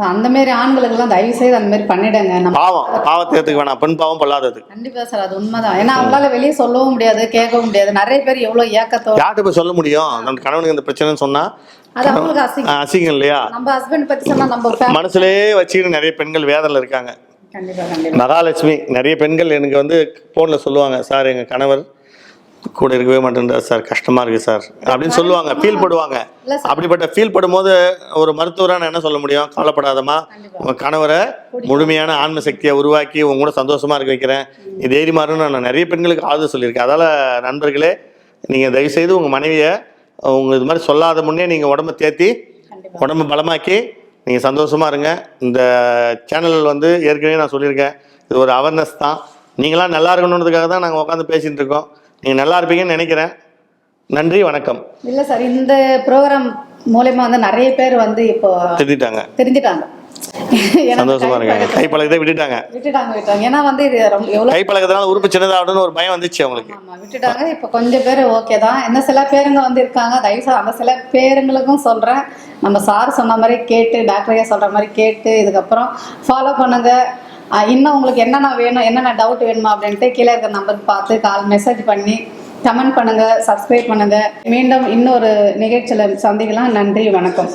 அந்த மாதிரி ஆண்களுக்கெல்லாம் தயவு செய்து அந்த மாதிரி பண்ணிடுங்க. நம்ம பாவத்தை ஏற்றுக்க வேணாம், பெண் பாவம் பொல்லாதது. கண்டிப்பா சார், அது உண்மைதான். ஏன்னா அவங்களால வெளியே சொல்லவும் முடியாது, கேட்கவும் முடியாது. நிறைய பேர் எவ்வளவு ஏக்கத்தோட யார்கிட்ட போய் சொல்ல முடியும்? நம்ம கணவனுக்கு இந்த பிரச்சனைன்னு சொன்னா அது அவங்களுக்கு அசிங்கம் இல்லையா? நம்ம ஹஸ்பண்ட் பத்தி சொன்னா நம்ம மனசுலயே வச்சுக்கிட்டு நிறைய பெண்கள் வேதனையில் இருக்காங்க. கண்டிப்பா கண்டிப்பா. மகாலட்சுமி நிறைய பெண்கள் எனக்கு வந்து ஃபோனில் சொல்லுவாங்க, சார் எங்கள் கணவர் கூட இருக்கவே மாட்டேன்றார் சார், கஷ்டமாக இருக்குது சார் அப்படின்னு சொல்லுவாங்க, ஃபீல் படுவாங்க. அப்படிப்பட்ட ஃபீல் படும்போது ஒரு மருத்துவராக நான் என்ன சொல்ல முடியும்? கவலைப்படாதம்மா, உங்கள் கணவரை முழுமையான ஆன்ம சக்தியை உருவாக்கி உங்க கூட சந்தோஷமாக இருக்க வைக்கிறேன், இது தைரியமாருன்னு நான் நிறைய பெண்களுக்கு ஆறுதல் சொல்லியிருக்கேன். அதால் நண்பர்களே, நீங்கள் தயவுசெய்து உங்கள் மனைவியை உங்கள் இது மாதிரி சொல்லாத முன்னே நீங்கள் உடம்பை தேற்றி உடம்பு பலமாக்கி நீங்கள் சந்தோஷமாக இருங்க. இந்த சேனல் வந்து ஏற்கனவே நான் சொல்லியிருக்கேன், இது ஒரு அவேர்னஸ் தான். நீங்களாம் நல்லா இருக்கணுன்றதுக்காக தான் நாங்கள் உட்காந்து பேசிகிட்டு இருக்கோம். நீங்கள் நல்லா இருப்பீங்கன்னு நினைக்கிறேன். நன்றி, வணக்கம். இல்லை சார், இந்த ப்ரோக்ராம் மூலயமா வந்து நிறைய பேர் வந்து இப்போ தெரிஞ்சுட்டாங்க. சந்தோஷமா இருக்காங்க. கைப்பழக்கத்தை விட்டுட்டாங்க. ஏன்னா வந்து இது எவ்வளோ கைப்பழக்கத்தினால உறுப்பு சின்னதாகணும்னு ஒரு பயம் வந்துச்சு அவங்களுக்கு. விட்டுட்டாங்க. இப்போ கொஞ்சம் பேர் ஓகே தான். என்ன சில பேருங்க வந்து இருக்காங்க, தயவுசெய்து அந்த சில பேருங்களுக்கும் சொல்கிறேன், நம்ம சார் சொன்ன மாதிரி கேட்டு, டாக்டரையா சொல்கிற மாதிரி கேட்டு இதுக்கப்புறம் ஃபாலோ பண்ணுங்க. இன்னும் உங்களுக்கு என்னென்ன வேணும், என்னென்ன டவுட் வேணுமா அப்படின்ட்டு கீழே இருக்கிற நம்பருக்கு பார்த்து மெசேஜ் பண்ணி கமெண்ட் பண்ணுங்கள், சப்ஸ்கிரைப் பண்ணுங்கள். மீண்டும் இன்னொரு நிகழ்ச்சியில் சந்திக்கலாம். நன்றி, வணக்கம்.